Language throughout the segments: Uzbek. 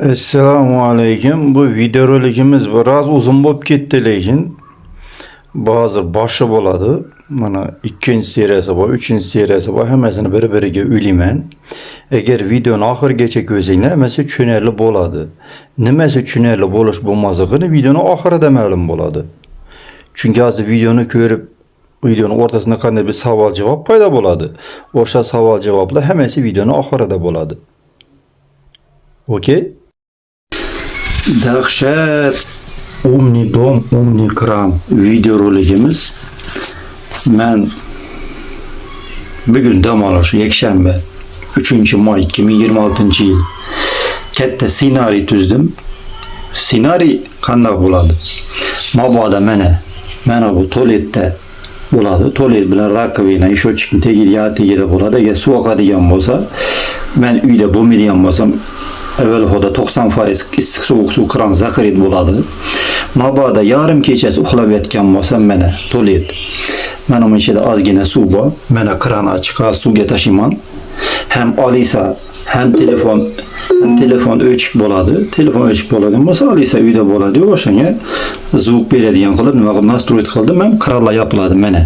Assalomu alaykum. Bu videorolikimiz biroz uzun bo'lib ketdi, lekin ba'zi boshi bo'ladi. Mana 2-seriyasi bor, 3-seriyasi bor. Hammasini bir-biriga ulayman. Agar videoni oxirigacha ko'rsanglar, hammasi tushunarli bo'ladi. Nimasi tushunarli bo'lish bo'lmasligini videoni oxirida ma'lum bo'ladi. Chunki hozir videoni ko'rib, videoni o'rtasida qanday bir savol-javob paydo bo'ladi. O'sha savol-javoblar hammasi videoni oxirida bo'ladi. Okey? Dahshat Umni dom, umni kram videorolikimiz. Men bugun dam olish yakshanba 3-may 2026-yil katta ssenariy tuzdim. Ssenariy qanday bo'ladi? Mabodo mana bu tualetda bo'ladi. Tualet bilan rakovina, ishotchikni tagida bo'ladi. Agar suv oqadigan bo'lsa, men uyda bo'lmaydigan bo'lsam, avvalhoda 90% issiq sovuq suv kran zakrit bo'ladi. Mabodo yarim kechasi uxlab yotgan bo'lsam, mana tualet. Mana bu ichida ozgina suv bor. Mana kran ochiq, suvga tashiyman. Ham Alisa, ham telefon o'chik bo'ladi. Telefon o'chik bo'ladigan bo'lsa, Alisa uyda bo'ladi. O'shanga zvuk beradigan qilib, nima qilib nastroyt qildim. Men kranlar yopiladi mana.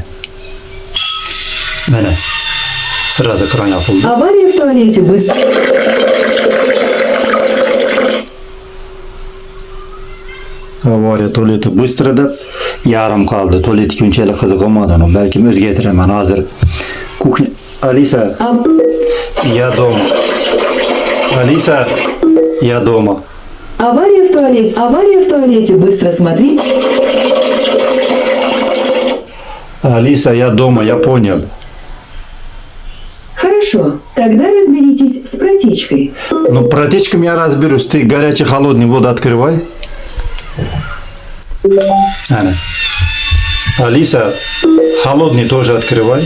Mana. Sırada kran yapıldı. Авария в туалете быстро. Avariya tualeti bыстро deb yarim qoldi. Tualetga unchalik qiziqmadim. Balki o'zgartiraman hozir. Kuxnya Alisa, я дома. Alisa, я дома. Авария в туалете, быстро смотри. Alisa, я дома, я понял. Хорошо, тогда разберитесь с протечкой. Ну, протечками я разберусь. Ты горячий, холодный воду открывай. Ана. Алиса, холодный тоже открывай.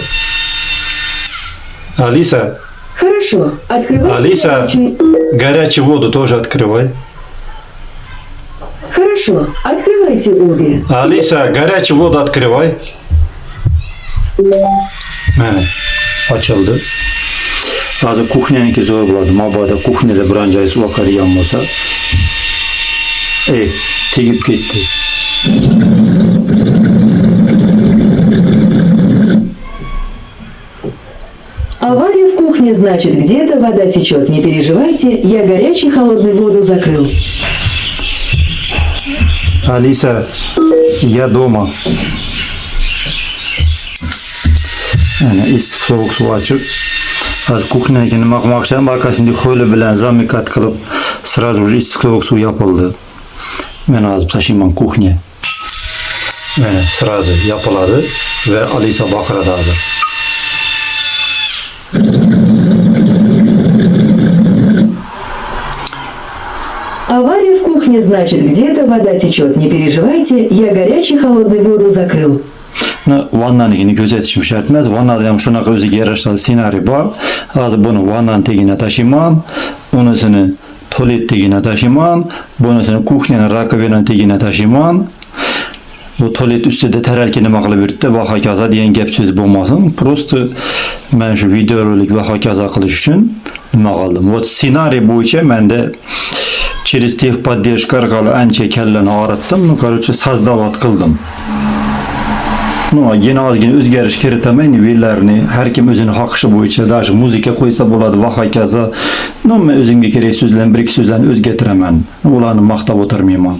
Алиса. Хорошо, открывайте. Алиса, горячую воду тоже открывай. Хорошо, открывайте обе. Алиса, горячую воду открывай. Mana açıldı. Hozir kuxnyaniki zo'r bo'ladi. Mabodo kuxnyada biron joyi suv oqadigan bo'lsa, tegib ketdi. Авария в кухне, значит, где-то вода течет. Не переживайте, я горячий холодный воду закрыл. Alisa, я дома. Yani issiq sovuq suv ochib, hozir kuxnyaga nima qilmoqchiman? Orqasida qo'li bilan zamikat qilib, sразу уже issiq sovuq suv yopildi. Mana hozir tashiyman kuxnya. Mana sразу yopiladi va Alisa baqiradi hozir. Авария в кухне, значит, где-то вода течет. Не переживайте, я горячий холодный воду закрыл. Vannaligini ko'rsatishim shart emas. Vannada ham shunaqa o'ziga yarasha ssenariy bor. Hozir buni vannaning tagina tashiyman, unisini tualet tagina tashiyman, bunisini kuxnyaning rakovinaning tagina tashiyman. Bu tualet ustida taralka nima qilib yuribdi va hokazo degan gap so'z bo'lmasin. Просто men shu videorolik va hokazo qilish uchun nima qildim? Вот ssenariy bo'yicha menda через техподдержка orqali ancha kallani og'ritdim. Короче, sozdovat qildim. Yine ozgina o'zgarish kiritaman, nivellarni har kim o'zini xohishi bo'yicha даже muzika qo'ysa bo'ladi va hokazo. Men o'zimga kerak so'zlarni, bir ikki so'zlarni o'zgartiraman. Ularni maqtab o'tirmayman.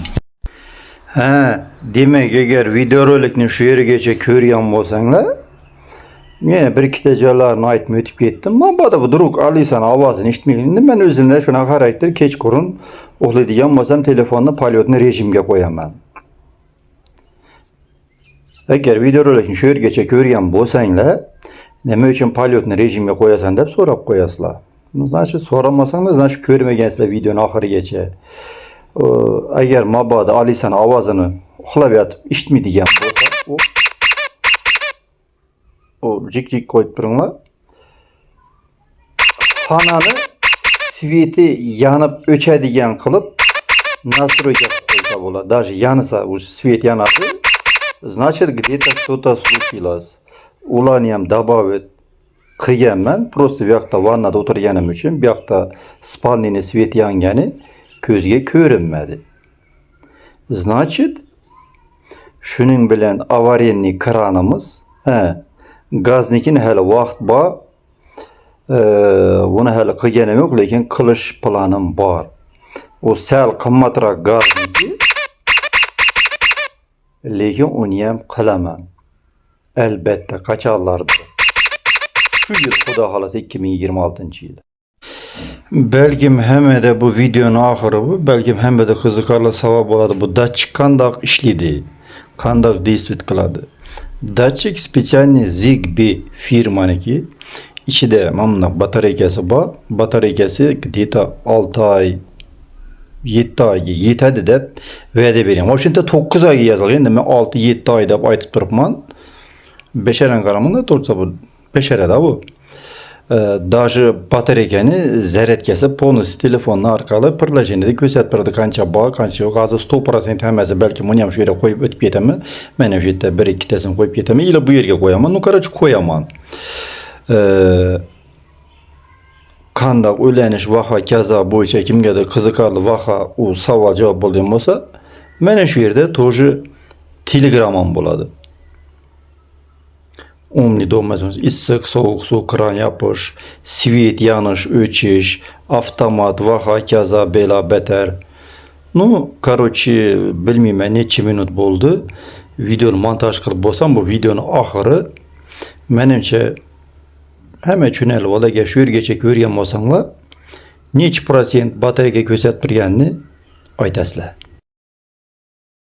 Demak, agar videorolikni shu yergacha ko'rgan bo'lsanglar, men bir ikkita joylarni aytib o'tib ketdim. Mabodo vdруг Alisani ovozini eshitmayman. Men o'zimda shunaqa xarakter kechqurun uxlaydigan bo'lsam, telefonni polyotni rejimga qo'yaman. Agar videorolikni shu yergacha ko'rgan bo'lsanglar, nima uchun polyotni rejimga qo'yasan deb so'rab qo'yasizlar. Значит, so'ramasanglar, значит, ko'rmagansizlar videoni oxirigacha. Agar mabodo Alisani ovozini uxlab yotib eshitmaydigan bo'lsa, jik qo'yib turinglar. Xonani sveti yanib o'chadigan qilib настройка qo'ysa bo'ladi. Даже yansa, уже svet yanadi. Значит, где-то что-то случилось. Ularni ham добавить qilganman. Просто bu yoqda vannada o'tirganim uchun, bu yoqda spalniyni svet yongani Közge görünmedi. Значит, şunun bilen avariyenli kranımız, gaznikin hali vaqt ba, bunu hali qilganim yo'q, lekin qilish planim bor. O sal qimmatroq gazniki, lekin uni ham qilaman. Albatta qachonlarda. Shu yil xudo xolasa 2026-yil. Belkim hammada bu videonun ahırı bu. Belkim hammada qiziqarli savol bo'ladi. Bu datchik qandoq ishlaydi? Qandoq действовать qiladi? Datchik spesialniy Zigbee firmaniki. İçide mana batareykasi bor. Batareykasi где-то 6 ay 7 oyga yetadi deb va'da beraman. O'shanda 9 oyga yozilgan. Endi men 6-7 oy deb aytib turibman. Besharan qaramanda to'g'risi bu besharada bu. Даже batareykani zaryadkasi polностью telefonni orqali birlashganida ko'rsatib turadi qancha bor, qancha yo'q. Hozir 100% hammasi balki buni ham shu yerga qo'yib o'tib ketaman. Men o'sha yerda 1-2 tasini qo'yib ketaman, ila bu yerga qo'yaman. Ну, короче, qo'yaman. Qandoq uylanish vaha kaza bo'yicha kimgadir qiziqarli vaha u savol javob bo'lgan bo'lsa, mana shu yerda тоже telegramam bo'ladi. Umli dolmasınız. Issiq, soğuk suv kran yopish, svet yonish, o'chish, avtomat, vaha, kaza, bela, beter. Ну, короче, bilmayman necha minut bo'ldi. Videoni montaj qilib bo'lsam, bu videoni oxiri menimcha hamma tushunarli bo'ladi. Agar shu yergacha ko'rgan bo'lsanglar, necha prosent batareyka ko'rsatib turganini aytasizlar.